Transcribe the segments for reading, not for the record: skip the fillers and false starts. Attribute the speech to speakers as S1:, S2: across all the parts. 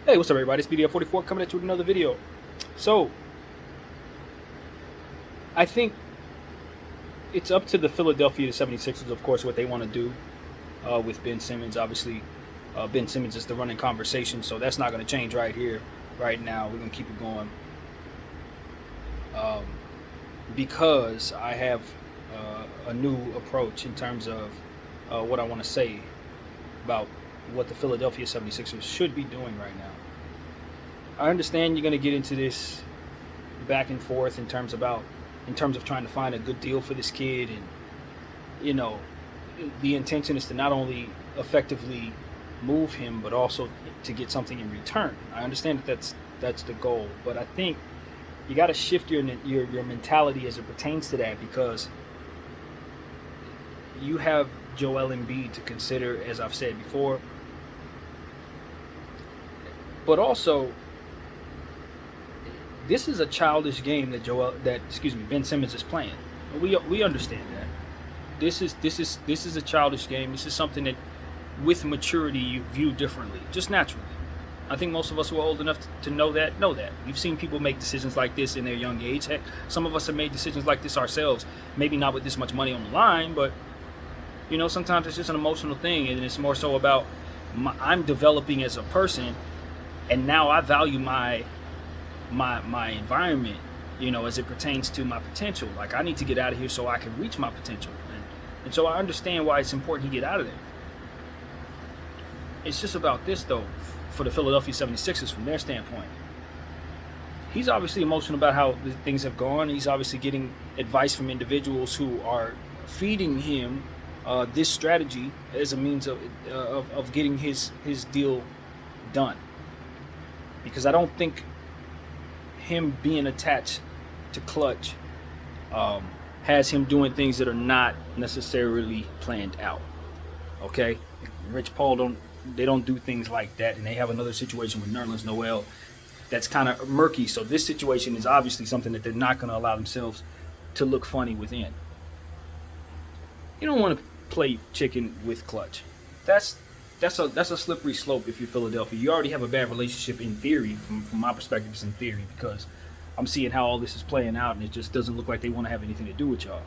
S1: Hey, what's up, everybody? It's BDF44 coming at you with another video. So, I think it's up to the Philadelphia 76ers, of course, what they want to do with Ben Simmons. Obviously, Ben Simmons is the running conversation, so that's not going to change right here, right now. We're going to keep it going um, because I have a new approach in terms of what I want to say about what the Philadelphia 76ers should be doing right now. I understand you're going to get into this back and forth in terms of trying to find a good deal for this kid, and you know the intention is to not only effectively move him but also to get something in return. I understand that that's the goal, but I think you got to shift your mentality as it pertains to that, because you have Joel Embiid to consider, as I've said before, but also this is a childish game that Ben Simmons is playing. We understand that. This is a childish game. This is something that, with maturity, you view differently, just naturally. I think most of us who are old enough to know that know that. We've seen people make decisions like this in their young age. Heck, some of us have made decisions like this ourselves. Maybe not with this much money on the line, but sometimes it's just an emotional thing, and it's more so about I'm developing as a person, and now I value my environment, as it pertains to my potential. Like, I need to get out of here so I can reach my potential, and so I understand why it's important he get out of there. It's just about this, though, for the Philadelphia 76ers from their standpoint. He's obviously emotional about how things have gone. He's obviously getting advice from individuals who are feeding him this strategy as a means of getting his deal done. Because I don't think him being attached to Clutch has him doing things that are not necessarily planned out. Okay, Rich Paul they don't do things like that, and they have another situation with Nerlens Noel that's kind of murky. So this situation is obviously something that they're not going to allow themselves to look funny within. You don't want to play chicken with Clutch. That's a slippery slope if you're Philadelphia. You already have a bad relationship in theory. From my perspective, it's in theory, because I'm seeing how all this is playing out, and it just doesn't look like they want to have anything to do with y'all.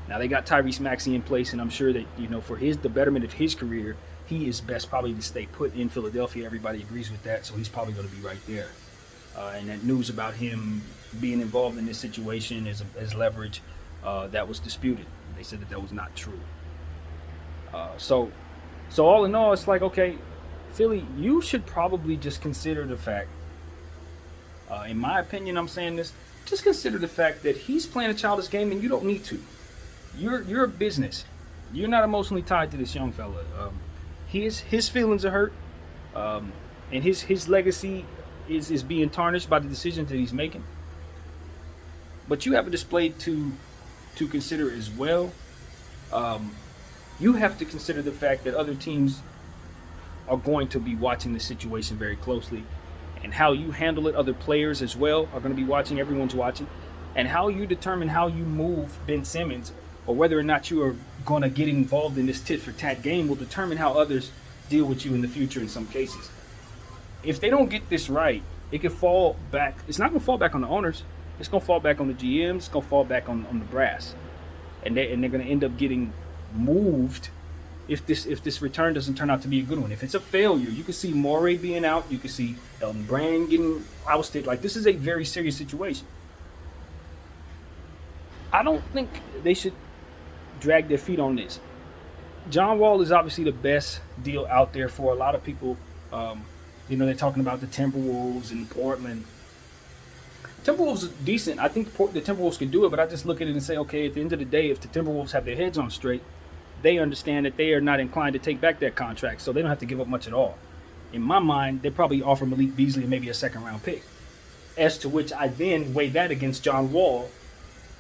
S1: Now, they got Tyrese Maxey in place, and I'm sure that for the betterment of his career, he is best probably to stay put in Philadelphia. Everybody agrees with that, so he's probably going to be right there. And that news about him being involved in this situation as leverage, that was disputed. They said that was not true. So all in all, it's like, okay, Philly, you should probably just consider the fact, in my opinion, I'm saying this, just consider the fact that he's playing a childish game and you don't need to. You're a business. You're not emotionally tied to this young fella. His feelings are hurt, and his legacy is being tarnished by the decisions that he's making. But you have a display to consider as well. You have to consider the fact that other teams are going to be watching the situation very closely, and how you handle it. Other players as well are going to be watching. Everyone's watching, and how you determine how you move Ben Simmons, or whether or not you are going to get involved in this tit for tat game, will determine how others deal with you in the future. In some cases, if they don't get this right, it could fall back. It's not going to fall back on the owners. It's going to fall back on the GMs. It's going to fall back on the brass, and they're going to end up getting moved if this return doesn't turn out to be a good one. If it's a failure, you can see Morey being out. You can see Elton Brand getting ousted. Like, this is a very serious situation. I don't think they should drag their feet on this. John Wall is obviously the best deal out there for a lot of people. They're talking about the Timberwolves and Portland. Timberwolves are decent. I think the Timberwolves can do it, but I just look at it and say, okay, at the end of the day, if the Timberwolves have their heads on straight, they understand that they are not inclined to take back that contract, so they don't have to give up much at all. In my mind, they probably offer Malik Beasley maybe a second-round pick, as to which I then weigh that against John Wall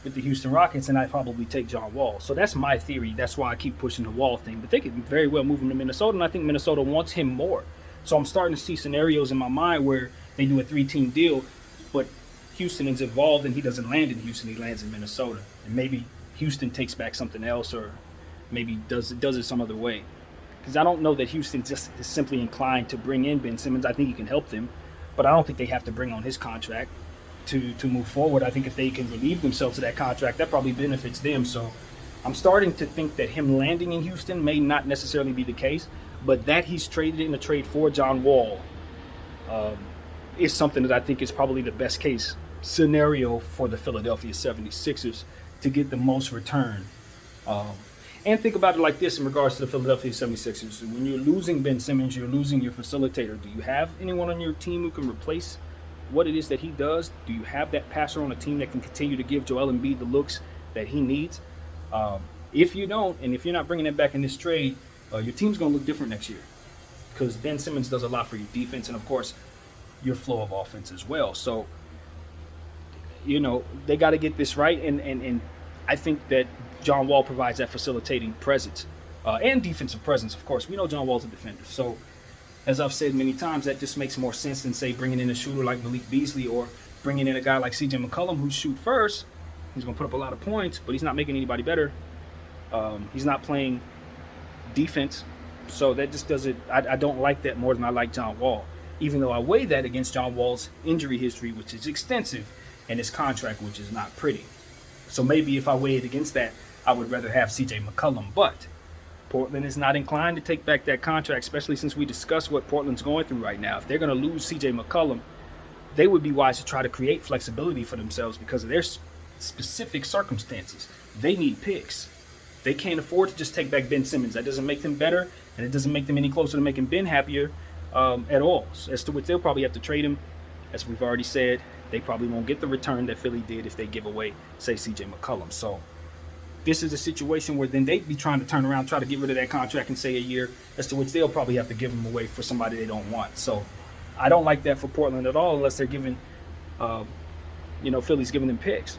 S1: with the Houston Rockets, and I probably take John Wall. So that's my theory. That's why I keep pushing the Wall thing. But they could very well move him to Minnesota, and I think Minnesota wants him more. So I'm starting to see scenarios in my mind where they do a 3-team deal, but Houston is involved and he doesn't land in Houston. He lands in Minnesota. And maybe Houston takes back something else, or maybe does it some other way. because I don't know that Houston just is simply inclined to bring in Ben Simmons. I think he can help them, but I don't think they have to bring on his contract to move forward. I think if they can relieve themselves of that contract, that probably benefits them. So I'm starting to think that him landing in Houston may not necessarily be the case, but that he's traded in a trade for John Wall is something that I think is probably the best case scenario for the Philadelphia 76ers to get the most return. And think about it like this in regards to the Philadelphia 76ers. When you're losing Ben Simmons, you're losing your facilitator. Do you have anyone on your team who can replace what it is that he does? Do you have that passer on a team that can continue to give Joel Embiid the looks that he needs? If you don't, and if you're not bringing it back in this trade, your team's going to look different next year, because Ben Simmons does a lot for your defense and, of course, your flow of offense as well. So, they got to get this right, and I think that John Wall provides that facilitating presence and defensive presence, of course. We know John Wall's a defender. So, as I've said many times, that just makes more sense than, say, bringing in a shooter like Malik Beasley or bringing in a guy like C.J. McCollum who shoot first. He's going to put up a lot of points, but he's not making anybody better. He's not playing defense. So that just doesn't – I don't like that more than I like John Wall, even though I weigh that against John Wall's injury history, which is extensive, and his contract, which is not pretty. So maybe if I weigh it against that, I would rather have C.J. McCollum. But Portland is not inclined to take back that contract, especially since we discussed what Portland's going through right now. If they're going to lose C.J. McCollum, they would be wise to try to create flexibility for themselves because of their specific circumstances. They need picks. They can't afford to just take back Ben Simmons. That doesn't make them better, and it doesn't make them any closer to making Ben happier at all. As to which they'll probably have to trade him. As we've already said, they probably won't get the return that Philly did if they give away, say, C.J. McCollum. So this is a situation where then they'd be trying to turn around, try to get rid of that contract in, say, a year, as to which they'll probably have to give him away for somebody they don't want. So I don't like that for Portland at all unless they're giving, Philly's giving them picks.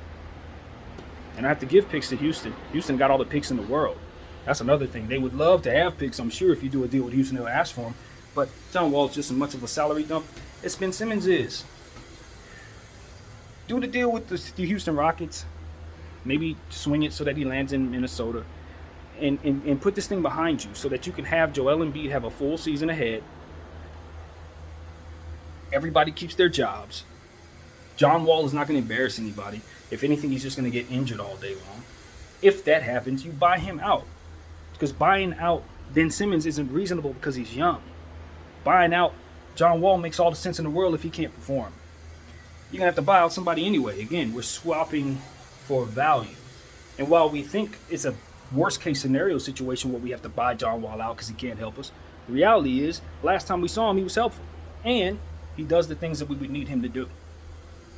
S1: And I have to give picks to Houston. Houston got all the picks in the world. That's another thing. They would love to have picks. I'm sure if you do a deal with Houston, they'll ask for them. But John Wall's just as much of a salary dump as Ben Simmons is. Do the deal with the Houston Rockets. Maybe swing it so that he lands in Minnesota. And put this thing behind you so that you can have Joel Embiid have a full season ahead. Everybody keeps their jobs. John Wall is not going to embarrass anybody. If anything, he's just going to get injured all day long. If that happens, you buy him out. Because buying out Ben Simmons isn't reasonable because he's young. Buying out John Wall makes all the sense in the world if he can't perform. You're going to have to buy out somebody anyway. Again, we're swapping for value. And while we think it's a worst case scenario situation where we have to buy John Wall out because he can't help us, the reality is last time we saw him, he was helpful. And he does the things that we would need him to do.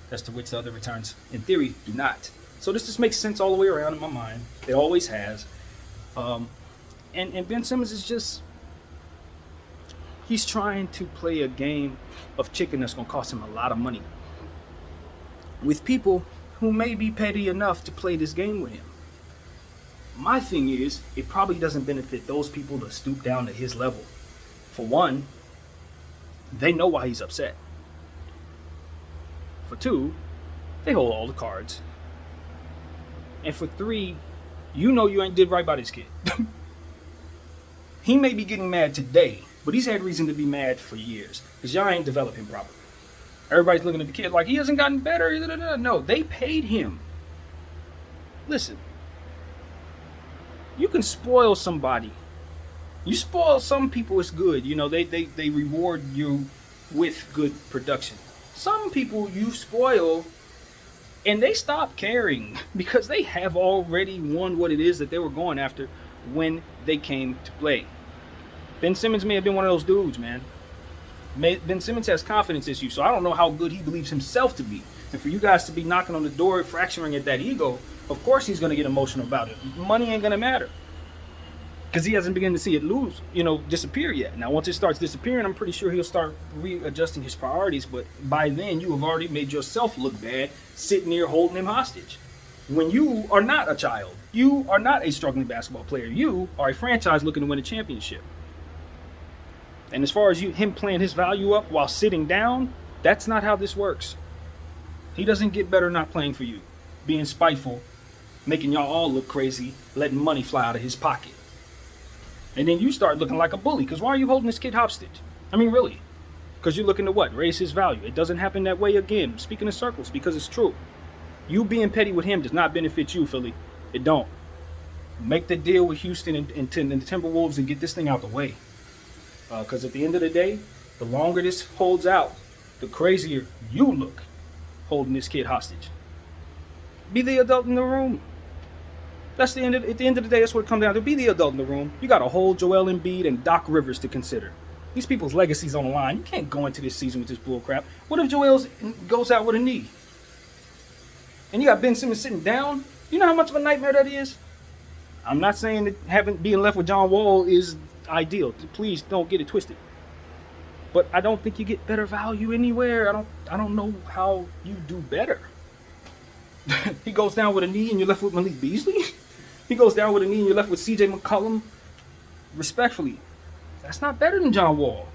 S1: As to which the other returns, in theory, do not. So this just makes sense all the way around in my mind. It always has. And Ben Simmons is just, he's trying to play a game of chicken that's going to cost him a lot of money with people who may be petty enough to play this game with him. My thing is, it probably doesn't benefit those people to stoop down to his level. For one, they know why he's upset. For two, they hold all the cards. And for three, you know you ain't did right by this kid. He may be getting mad today, but he's had reason to be mad for years because y'all ain't developed him properly. Everybody's looking at the kid like he hasn't gotten better. No, they paid him. Listen, you can spoil somebody. You spoil some people, it's good. They reward you with good production. Some people you spoil and they stop caring because they have already won what it is that they were going after when they came to play. Ben Simmons may have been one of those dudes, man. Ben Simmons has confidence issues, so I don't know how good he believes himself to be. And for you guys to be knocking on the door, fracturing at that ego, of course he's going to get emotional about it. Money ain't going to matter. Because he hasn't begun to see it disappear yet. Now, once it starts disappearing, I'm pretty sure he'll start readjusting his priorities. But by then, you have already made yourself look bad sitting there holding him hostage. When you are not a child, you are not a struggling basketball player. You are a franchise looking to win a championship. And as far as him playing his value up while sitting down, that's not how this works. He doesn't get better not playing for you, being spiteful, making y'all all look crazy, letting money fly out of his pocket. And then you start looking like a bully. Because why are you holding this kid hostage? I mean, really. Because you're looking to what? Raise his value. It doesn't happen that way again. Speaking in circles, because it's true. You being petty with him does not benefit you, Philly. It don't. Make the deal with Houston and the Timberwolves and get this thing out the way. Because at the end of the day, the longer this holds out, the crazier you look holding this kid hostage. Be the adult in the room. That's at the end of the day, that's what it comes down to. Be the adult in the room. You got a whole Joel Embiid and Doc Rivers to consider. These people's legacy's on the line. You can't go into this season with this bull crap. What if Joel goes out with a knee? And you got Ben Simmons sitting down? You know how much of a nightmare that is? I'm not saying that being left with John Wall is ideal. Please don't get it twisted. But I don't think you get better value anywhere. I don't know how you do better. He goes down with a knee and you're left with Malik Beasley? He goes down with a knee and you're left with CJ McCollum? Respectfully, that's not better than John Wall.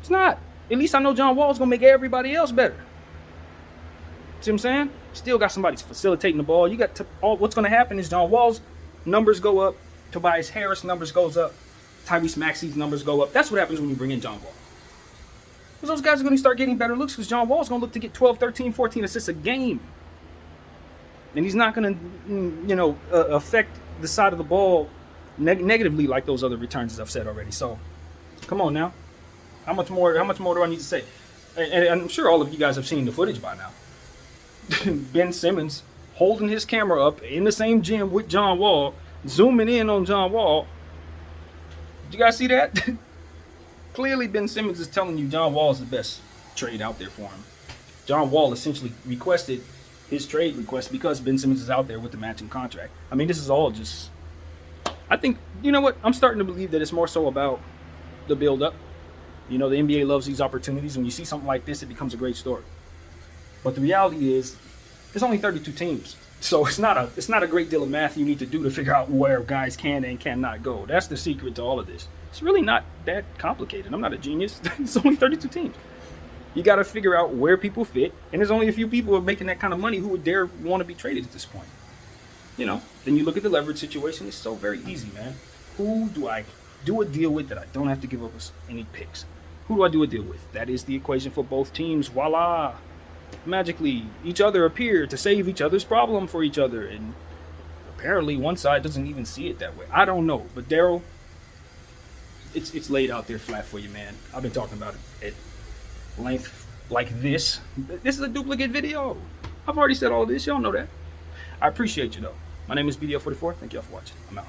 S1: It's not. At least I know John Wall's going to make everybody else better. See what I'm saying? Still got somebody facilitating the ball. What's going to happen is John Wall's numbers go up. Tobias Harris numbers goes up. Tyrese Maxey's numbers go up. That's what happens when you bring in John Wall. Because those guys are going to start getting better looks because John Wall's going to look to get 12, 13, 14 assists a game. And he's not going to, affect the side of the ball negatively like those other returns, as I've said already. So, come on now. How much more do I need to say? And I'm sure all of you guys have seen the footage by now. Ben Simmons holding his camera up in the same gym with John Wall, zooming in on John Wall. Did you guys see that? Clearly, Ben Simmons is telling you John Wall is the best trade out there for him. John Wall essentially requested his trade request because Ben Simmons is out there with the matching contract. I mean, this is all just... I think, you know what? I'm starting to believe that it's more so about the build-up. The NBA loves these opportunities. When you see something like this, it becomes a great story. But the reality is, there's only 32 teams. So it's not a great deal of math you need to do to figure out where guys can and cannot go. That's the secret to all of this. It's really not that complicated. I'm not a genius. It's only 32 teams. You got to figure out where people fit, and there's only a few people who are making that kind of money who would dare want to be traded at this point. Then you look at the leverage situation. It's so very easy, man. Who do I do a deal with that I don't have to give up any picks? Who do I do a deal with? That is the equation for both teams. Voila. Magically, each other appear to save each other's problem for each other, and apparently one side doesn't even see it that way. I don't know, but Daryl, it's laid out there flat for you, man. I've been talking about it at length like this. This is a duplicate video. I've already said all this. Y'all know that. I appreciate you, though. My name is BDL44. Thank y'all for watching. I'm out.